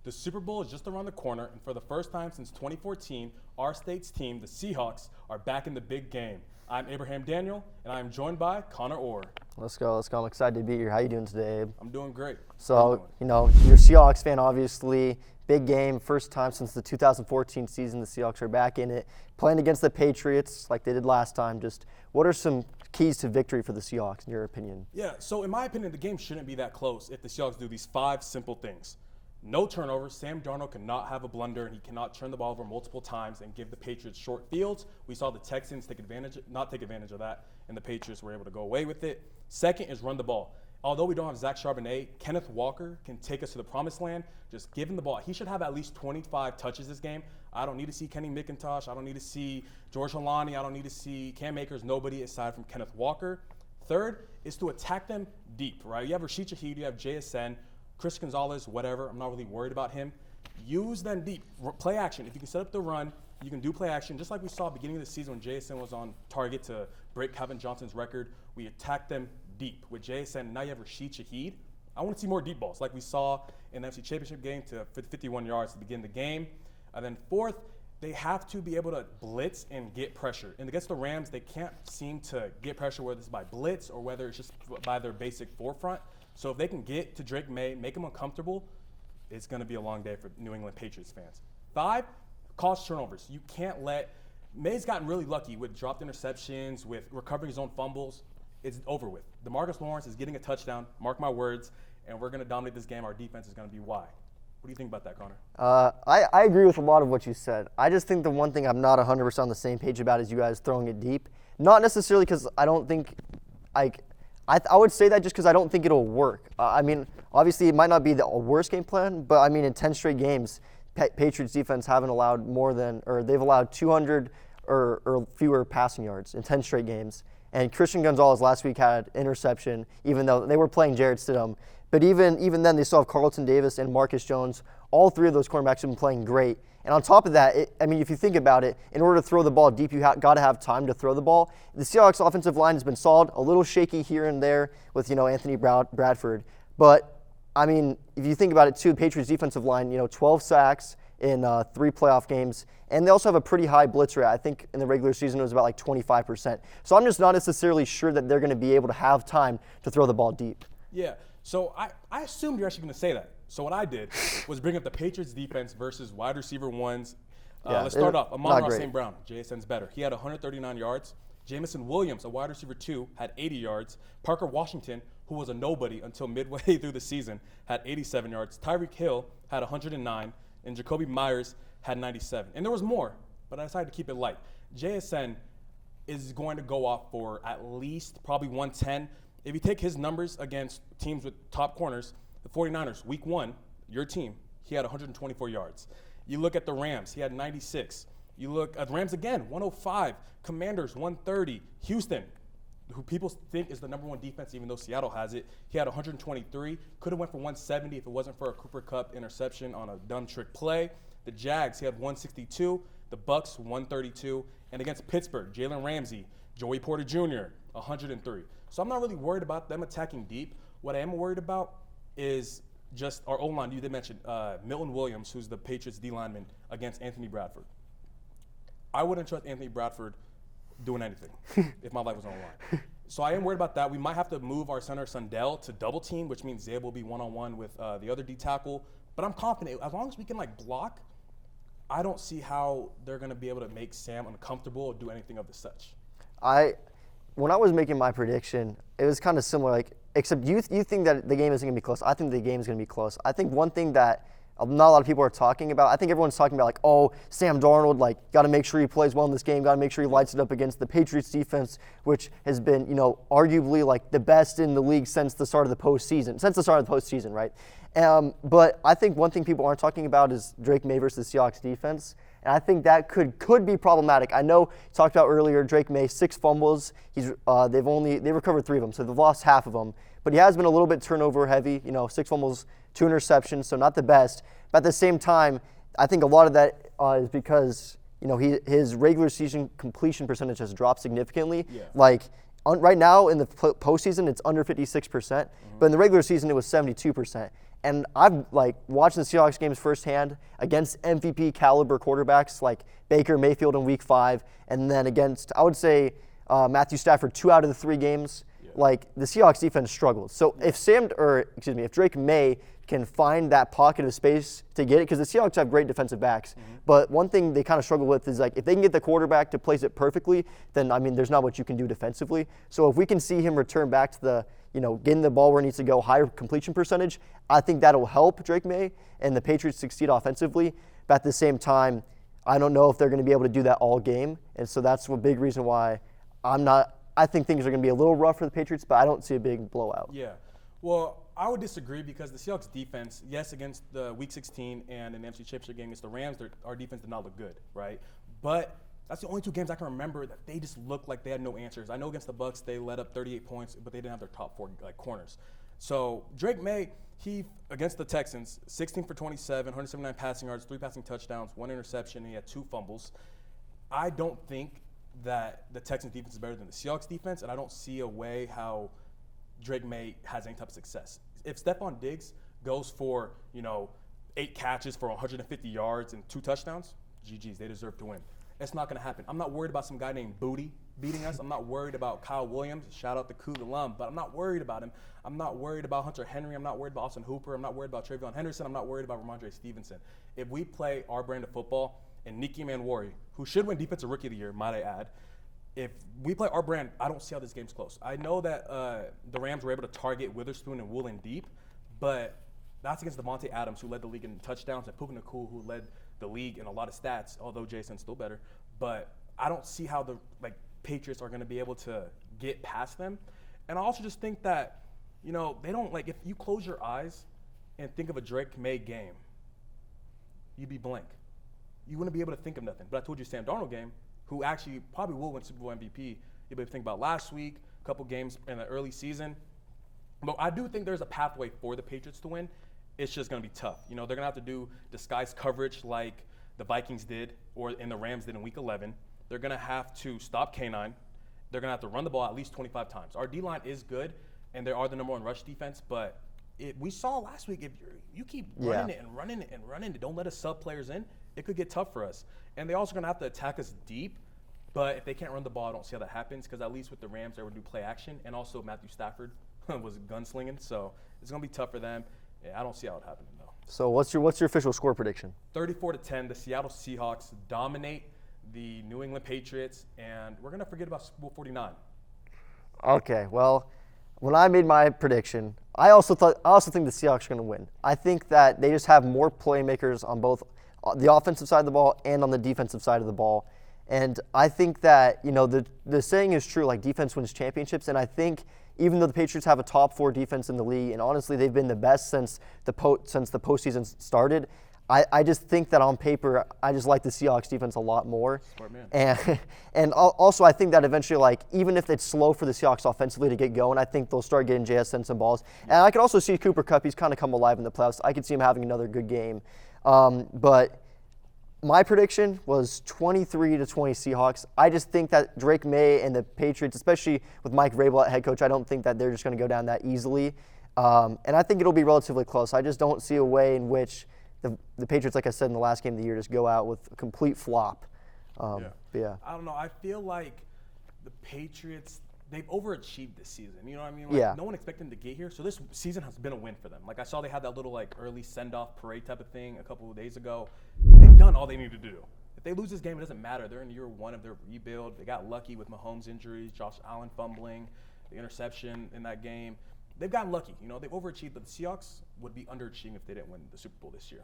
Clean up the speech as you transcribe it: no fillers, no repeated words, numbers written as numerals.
The Super Bowl is just around the corner, and for the first time since 2014, our state's team, the Seahawks, are back in the big game. I'm Abraham Daniel, and I'm joined by Connor Orr. Let's go. I'm excited to be here. How you doing today, Abe? I'm doing great. So, you're a Seahawks fan, obviously. Big game, first time since the 2014 season. The Seahawks are back in it, playing against the Patriots like they did last time. Just what are some keys to victory for the Seahawks, in your opinion? Yeah, so in my opinion, the game shouldn't be that close if the Seahawks do these 5 simple things. No turnovers. Sam Darnold cannot have a blunder, and he cannot turn the ball over multiple times and give the Patriots short fields. We saw the Texans not take advantage of that, and the Patriots were able to go away with it. Second is run the ball. Although we don't have Zach Charbonnet, Kenneth Walker can take us to the promised land. Just give him the ball. He should have at least 25 touches this game. I don't need to see Kenny McIntosh. I don't need to see George Holani. I don't need to see Cam Akers. Nobody aside from Kenneth Walker. Third is to attack them deep, right? You have Rashid Shaheed. You have JSN. Chris Gonzalez, whatever. I'm not really worried about him. Use them deep. Play action. If you can set up the run, you can do play action. Just like we saw beginning of the season when JSN was on target to break Calvin Johnson's record, we attacked them deep with JSN. Now you have Rashid Shaheed. I want to see more deep balls like we saw in the NFC Championship game to 51 yards to begin the game. And then fourth, they have to be able to blitz and get pressure. And against the Rams, they can't seem to get pressure, whether it's by blitz or whether it's just by their basic forefront. So if they can get to Drake May, make him uncomfortable, it's going to be a long day for New England Patriots fans. 5, cause turnovers. You can't let – May's gotten really lucky with dropped interceptions, with recovering his own fumbles. It's over with. DeMarcus Lawrence is getting a touchdown, mark my words, and we're going to dominate this game. Our defense is going to be why. What do you think about that, Connor? I agree with a lot of what you said. I just think the one thing I'm not 100% on the same page about is you guys throwing it deep. Not necessarily because I don't think I would say that just because I don't think it'll work. I mean, obviously it might not be the worst game plan, but I mean in 10 straight games, Patriots defense haven't allowed they've allowed 200 or fewer passing yards in 10 straight games. And Christian Gonzalez last week had interception, even though they were playing Jarrett Stidham. But even then, they still have Carlton Davis and Marcus Jones. All three of those cornerbacks have been playing great. And on top of that, if you think about it, in order to throw the ball deep, you got to have time to throw the ball. The Seahawks offensive line has been solid, a little shaky here and there with, Anthony Bradford. But, I mean, if you think about it, too, the Patriots defensive line, 12 sacks in 3 playoff games. And they also have a pretty high blitz rate. I think in the regular season it was about like 25%. So I'm just not necessarily sure that they're going to be able to have time to throw the ball deep. Yeah. So I assumed you're actually going to say that. So what I did was bring up the Patriots defense versus wide receiver ones. Let's start off. Amon-Ra St. Brown. JSN's better. He had 139 yards. Jamison Williams, a wide receiver 2, had 80 yards. Parker Washington, who was a nobody until midway through the season, had 87 yards. Tyreek Hill had 109. And Jacoby Myers had 97. And there was more, but I decided to keep it light. JSN is going to go off for at least probably 110. If you take his numbers against teams with top corners, the 49ers, week 1, your team, he had 124 yards. You look at the Rams, he had 96. You look at the Rams again, 105. Commanders, 130. Houston, who people think is the number 1 defense, even though Seattle has it, he had 123. Could have went for 170 if it wasn't for a Cooper Kupp interception on a dumb trick play. The Jags, he had 162. The Bucks, 132. And against Pittsburgh, Jalen Ramsey, Joey Porter Jr., 103. So I'm not really worried about them attacking deep. What I am worried about is just our O-line. You did mention Milton Williams, who's the Patriots D lineman, against Anthony Bradford. I wouldn't trust Anthony Bradford doing anything if my life was on the line. So I am worried about that. We might have to move our center Sundell to double team, which means Zabe will be one-on-one with the other D tackle. But I'm confident as long as we can block, I don't see how they're going to be able to make Sam uncomfortable or do anything of the such. When I was making my prediction, it was kind of similar. Except you think that the game isn't going to be close. I think the game is going to be close. I think one thing that not a lot of people are talking about. I think everyone's talking about Sam Darnold, got to make sure he plays well in this game, got to make sure he lights it up against the Patriots defense, which has been, arguably the best in the league since the start of the postseason, right? But I think one thing people aren't talking about is Drake May versus the Seahawks defense. And I think that could be problematic. I know you talked about earlier, Drake May, 6 fumbles. They've recovered 3 of them, so they've lost half of them. But he has been a little bit turnover heavy, 6 fumbles, 2 interceptions, so not the best. But at the same time, I think a lot of that is because, his regular season completion percentage has dropped significantly. Yeah. Right now in the postseason, it's under 56%, but in the regular season, it was 72%. And I've like watching the Seahawks games firsthand against MVP caliber quarterbacks like Baker Mayfield in Week 5, and then against, I would say, Matthew Stafford 2 out of the 3 games. Like the Seahawks defense struggled. So if if Drake May can find that pocket of space to get it, because the Seahawks have great defensive backs, but one thing they kind of struggle with is like if they can get the quarterback to place it perfectly, then I mean there's not much you can do defensively. So if we can see him return back to the getting the ball where it needs to go, higher completion percentage, I think that'll help Drake May and the Patriots succeed offensively. But at the same time, I don't know if they're going to be able to do that all game, and so that's a big reason why I think things are going to be a little rough for the Patriots, but I don't see a big blowout. Yeah. Well, I would disagree because the Seahawks defense, yes, against the Week 16 and in the NFC Championship game against the Rams, our defense did not look good, right? But that's the only 2 games I can remember that they just looked like they had no answers. I know against the Bucs they let up 38 points, but they didn't have their top 4 corners. So Drake May, he against the Texans, 16 for 27, 179 passing yards, 3 passing touchdowns, 1 interception, and he had 2 fumbles. I don't think that the Texans defense is better than the Seahawks defense, and I don't see a way how Drake May has any type of success. If Stephon Diggs goes for 8 catches for 150 yards and 2 touchdowns, GG's, they deserve to win. It's not going to happen. I'm not worried about some guy named Booty beating us. I'm not worried about Kyle Williams. Shout out to Cougar alum, but I'm not worried about him. I'm not worried about Hunter Henry. I'm not worried about Austin Hooper. I'm not worried about Travion Henderson. I'm not worried about Ramondre Stevenson. If we play our brand of football and Nikki Manwari, who should win Defensive Rookie of the Year, might I add, if we play our brand, I don't see how this game's close. I know that the Rams were able to target Witherspoon and Woolen deep, but that's against Devontae Adams, who led the league in touchdowns, and Puka Nacua, who led the league in a lot of stats, although Jason's still better. But I don't see how the Patriots are going to be able to get past them. And I also just think that, they don't, if you close your eyes and think of a Drake May game, you'd be blank. You wouldn't be able to think of nothing. But I told you Sam Darnold game, who actually probably will win Super Bowl MVP. You'll be able to think about last week, a couple games in the early season. But I do think there's a pathway for the Patriots to win. It's just going to be tough. They're going to have to do disguised coverage like the Vikings did and the Rams did in Week 11. They're going to have to stop K9. They're going to have to run the ball at least 25 times. Our D-line is good, and they are the number 1 rush defense, but we saw last week, if you keep running it and running it and running it, don't let us sub players in, it could get tough for us. And they're also going to have to attack us deep, but if they can't run the ball, I don't see how that happens, because at least with the Rams, they would do play action, and also Matthew Stafford was gunslinging, so it's going to be tough for them. Yeah, I don't see how it happening, though. So what's your official score prediction? 34-10, the Seattle Seahawks dominate the New England Patriots, and we're going to forget about Super Bowl 49. Okay, well, when I made my prediction, I also think the Seahawks are going to win. I think that they just have more playmakers on both the offensive side of the ball and on the defensive side of the ball. And I think that, the saying is true, defense wins championships, and I think even though the Patriots have a top 4 defense in the league, and honestly they've been the best since the postseason started, I just think that on paper, I just like the Seahawks defense a lot more. Smart man. And also I think that eventually, even if it's slow for the Seahawks offensively to get going, I think they'll start getting JSN some balls. And I could also see Cooper Kupp, he's kind of come alive in the playoffs. I could see him having another good game. But my prediction was 23-20 Seahawks. I just think that Drake May and the Patriots, especially with Mike Vrabel at head coach, I don't think that they're just going to go down that easily. And I think it'll be relatively close. I just don't see a way in which the Patriots, like I said in the last game of the year, just go out with a complete flop. Yeah. I don't know. I feel like the Patriots, they've overachieved this season. You know what I mean? No one expected them to get here. So this season has been a win for them. I saw they had that little early send-off parade type of thing a couple of days ago. They've done all they need to do. If they lose this game, it doesn't matter. They're in year 1 of their rebuild. They got lucky with Mahomes' injuries, Josh Allen fumbling, the interception in that game. They've gotten lucky. They've overachieved, but the Seahawks would be underachieving if they didn't win the Super Bowl this year.